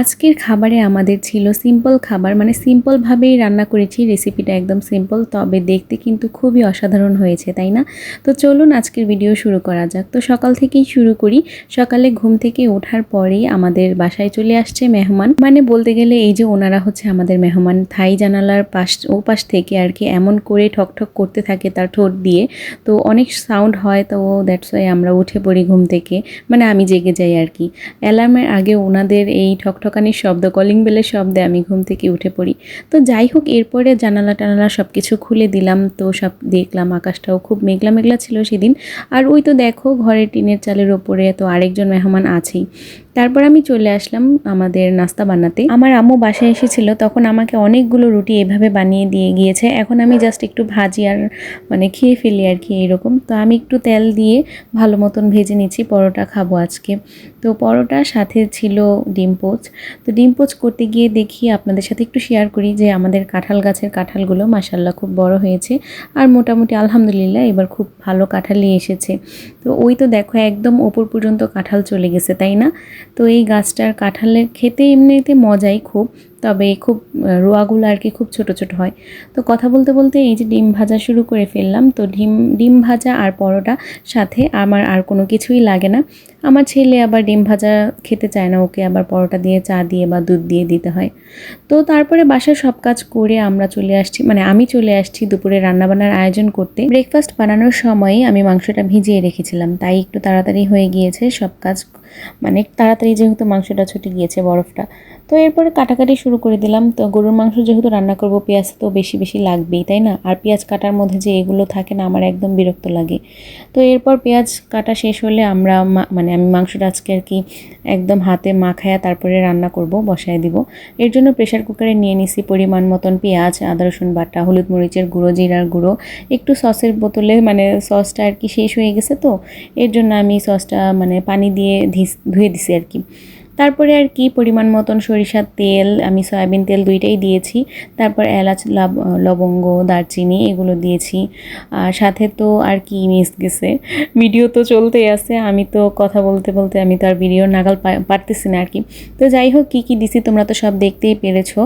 আজকের খাবারে আমাদের ছিল সিম্পল খাবার, মানে সিম্পলভাবেই রান্না করেছি। রেসিপিটা একদম সিম্পল, তবে দেখতে কিন্তু খুবই অসাধারণ হয়েছে, তাই না? তো চলুন আজকের ভিডিও শুরু করা যাক। তো সকাল থেকেই শুরু করি। সকালে ঘুম থেকে ওঠার পরেই আমাদের বাসায় চলে আসছে মেহমান, মানে বলতে গেলে এই যে ওনারা হচ্ছে আমাদের মেহমান। থাই জানালার পাশ থেকে আর কি এমন করে ঠকঠক করতে থাকে তার ঠোঁট দিয়ে, তো অনেক সাউন্ড হয়। তো দ্যাটস ওয়াই আমরা উঠে পড়ি ঘুম থেকে, মানে আমি জেগে যাই আর কি। অ্যালার্মের আগে ওনাদের এই ঠকঠকানির শব্দ, কলিং বেলের শব্দে আমি ঘুম থেকে উঠে পড়ি। তো যাই হোক, এরপরে জানালা টানালা সব কিছু খুলে দিলাম। তো সব দেখলাম, আকাশটাও খুব মেঘলা মেঘলা ছিল সেদিন। আর ওই তো দেখো ঘরের টিনের চালের ওপরে তো আরেকজন মেহমান আছেই। তারপর আমি চলে আসলাম আমাদের নাস্তা বানাতে। আমার আম্মু বাসায় এসেছিল, তখন আমাকে অনেকগুলো রুটি এভাবে বানিয়ে দিয়ে গিয়েছে। এখন আমি জাস্ট একটু ভাজি আর মানে খেয়ে ফেলি আর কি, এরকম। তো আমি একটু তেল দিয়ে ভালো মতন ভেজে নিচ্ছি, পরোটা খাবো আজকে। তো পরোটার সাথে ছিল ডিম পোচ। তো ডিম পোচ করতে গিয়ে দেখি আপনাদের সাথে একটু শেয়ার করি যে আমাদের কাঁঠাল গাছের কাঁঠালগুলো মাশাআল্লাহ খুব বড় হয়েছে। আর মোটামুটি আলহামদুলিল্লাহ এবার খুব ভালো কাঁঠালই এসেছে। তো ওই তো দেখো একদম ওপর পর্যন্ত কাঁঠাল চলে গেছে, তাই না? তো এই গাছটার কাঁঠালের খেতে এমনিতে মজাই খুব, তবে খুব রোয়াগুলো আর কি খুব ছোট ছোট হয়। তো কথা বলতে বলতে এই যে ডিম ভাজা শুরু করে ফেললাম। তো ডিম ভাজা আর পরোটা সাথে আমার আর কোনো কিছুই লাগে না। আমার ছেলে আবার ডিম ভাজা খেতে চায় না, ওকে আবার পরোটা দিয়ে চা দিয়ে বা দুধ দিয়ে দিতে হয়। তো তারপরে বাসার সব কাজ করে আমরা চলে আসছি, মানে আমি চলে আসছি দুপুরে রান্নাবান্নার আয়োজন করতে। ব্রেকফাস্ট বানানোর সময় আমি মাংসটা ভিজিয়ে রেখেছিলাম, তাই একটু তাড়াতাড়ি হয়ে গিয়েছে সব কাজ, মানে তাড়াতাড়ি যেহেতু মাংসটা ছুটে গিয়েছে বরফটা। তো এরপরে কাটাকাটি শুরু করে দিলাম। তো গরুর মাংস যেহেতু রান্না করব, পেঁয়াজ তো বেশি বেশি লাগবেই, তাই না? আর পেঁয়াজ কাটার মধ্যে যে এগুলো থাকে না, আমার একদম বিরক্ত লাগে। তো এরপর পেঁয়াজ কাটা শেষ হলে আমরা মানে আমি মাংসটা আজকে আর কি একদম হাতে মাখায়া তারপরে রান্না করব, বসায় দিব। এর জন্য প্রেশার কুকারে নিয়ে নিছি পরিমাণ মতন পেঁয়াজ, আদা রসুন বাটা, হলুদ মরিচের গুঁড়ো, জিরার গুঁড়ো, একটু সসের বোতলে, মানে সসটা আর কি শেষ হয়ে গেছে, তো এর জন্য আমি সসটা মানে পানি দিয়ে ধুয়ে দিছি আর কি। তারপরে আর কি পরিমাণ মতন সরিষার তেল, আমি সয়াবিন তেল দুইটাই দিয়েছি। তারপর এলাচ, লবঙ্গ, দারচিনি এগুলো দিয়েছি। আর সাথে তো আর কি মিস গেছে, ভিডিও তো চলতেই আছে, আমি তো কথা বলতে বলতে আমি তো আর ভিডিও নাগাল পারতেছি না আর কি। তো যাই হোক, কী কী দিছি তোমরা তো সব দেখতেই পেরেছো।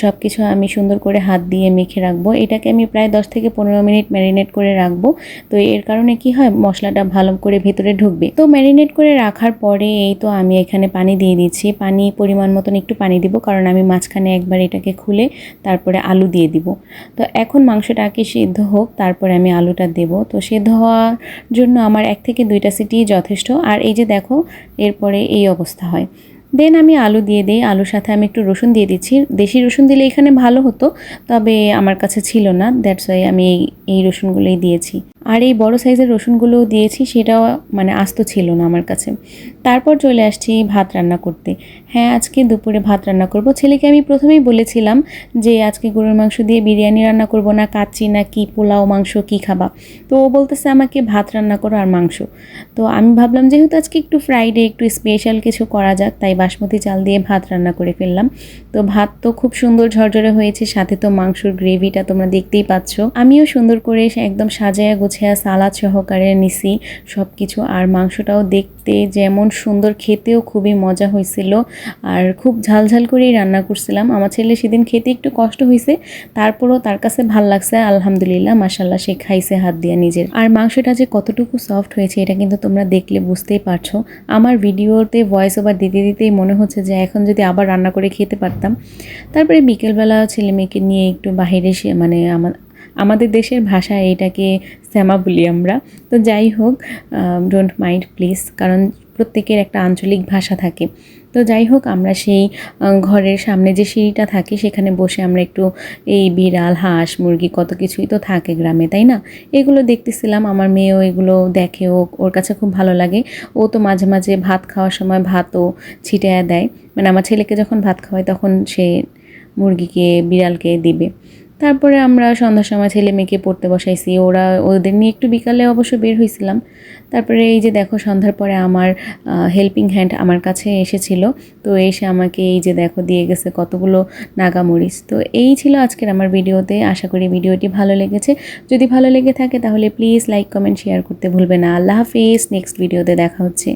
সব কিছু আমি সুন্দর করে হাত দিয়ে মেখে রাখবো। এটাকে আমি প্রায় 10 থেকে 15 মিনিট ম্যারিনেট করে রাখবো। তো এর কারণে কি হয়, মশলাটা ভালো করে ভেতরে ঢুকবে। তো ম্যারিনেট করে রাখার পরে এই তো আমি এখানে পানি দিয়ে দিচ্ছি। পানি পরিমাণ মতন একটু পানি দিব, কারণ আমি মাঝখানে একবার এটাকে খুলে তারপরে আলু দিয়ে দিব। তো এখন মাংসটা আগে সিদ্ধ হোক, তারপরে আমি আলুটা দেব। তো সিদ্ধ হওয়ার জন্য আমার 1 থেকে 2টা সিটি যথেষ্ট। আর এই যে দেখো এরপরে এই অবস্থা হয়। দেন আমি আলু দিয়ে দিই, আলুর সাথে আমি একটু রসুন দিয়ে দিচ্ছি। দেশি রসুন দিলে এখানে ভালো হতো, তবে আমার কাছে ছিল না, দ্যাটস ওয়াই আমি এই রসুনগুলোই দিয়েছি। আর এই বড় সাইজের রসুনগুলোও দিয়েছি, সেটাও মানে আস্ত ছিল না আমার কাছে। তারপর চলে আসছি ভাত রান্না করতে। হ্যাঁ, আজকে দুপুরে ভাত রান্না করব। ছেলেকে আমি প্রথমেই বলেছিলাম যে আজকে গরুর মাংস দিয়ে বিরিয়ানি রান্না করব না কাচ্চি না কি পোলাও মাংস কি খাবা। তো ও বলতেছে আমাকে ভাত রান্না করো আর মাংস। তো আমি ভাবলাম যেহেতু আজকে একটু ফ্রাইডে, একটু স্পেশাল কিছু করা যাক, তাই বাসমতি চাল দিয়ে ভাত রান্না করে ফেললাম। তো ভাত তো খুব সুন্দর ঝরঝরে হয়েছে, সাথে তো মাংসর গ্রেভিটা তোমরা দেখতেই পাচ্ছ। আমিও সুন্দর করে একদম সাজায়া গোছায়া সালাদ সহকারে নিছি সব কিছু। আর মাংসটাও দেখতে যেমন সুন্দর, খেতেও খুবই মজা হয়েছিল। আর খুব ঝালঝাল করেই রান্না করছিলাম। আমার ছেলে সেদিন খেতে একটু কষ্ট হয়েছে, তারপরও তার কাছে ভাল লাগছে আলহামদুলিল্লাহ, মাশাল্লাহ, সে খাইছে হাত দিয়ে নিজের। আর মাংসটা যে কতটুকু সফট হয়েছে এটা কিন্তু তোমরা দেখলে বুঝতেই পারছো। আমার ভিডিওতে ভয়েস ওভার দিতে দিতেই মনে হচ্ছে যে এখন যদি আবার রান্না করে খেতে পারতাম। তারপরে বিকেলবেলা ছেলে মেয়েকে নিয়ে একটু বাহিরে মানে আমাদের দেশের ভাষায় এটাকে শ্যামা বলি আমরা। তো যাই হোক, ডোন্ট মাইন্ড প্লিজ, কারণ প্রত্যেকের একটা আঞ্চলিক ভাষা থাকে। তো যাই হোক, আমরা সেই ঘরের সামনে যে সিঁড়িটা থাকে সেখানে বসে আমরা একটু এই বিড়াল, হাঁস, মুরগি কত কিছুই তো থাকে গ্রামে, তাই না? এগুলো দেখতেছিলাম। আমার মেয়েও এগুলো দেখে, ওর কাছে খুব ভালো লাগে। ও তো মাঝে মাঝে ভাত খাওয়ার সময় ভাতও ছিটিয়ে দেয়, মানে আমার ছেলেকে যখন ভাত খাওয়ায় তখন সে মুরগিকে, বিড়ালকে দিবে। তারপরে আমরা সন্ধ্যার সময় ছেলে মেয়েকে পড়তে বসাইছি, ওদের নিয়ে একটু বিকালে অবশ্য বের হয়েছিলাম। তারপরে এই যে দেখো সন্ধ্যার পরে আমার হেল্পিং হ্যান্ড আমার কাছে এসেছিল। তো এসে আমাকে এই যে দেখো দিয়ে গেছে কতগুলো নাগামরিচ। তো এই ছিল আজকের আমার ভিডিওতে। আশা করি ভিডিওটি ভালো লেগেছে। যদি ভালো লেগে থাকে তাহলে প্লিজ লাইক, কমেন্ট, শেয়ার করতে ভুলবে না। আল্লাহ হাফিজ, নেক্সট ভিডিওতে দেখা হচ্ছে।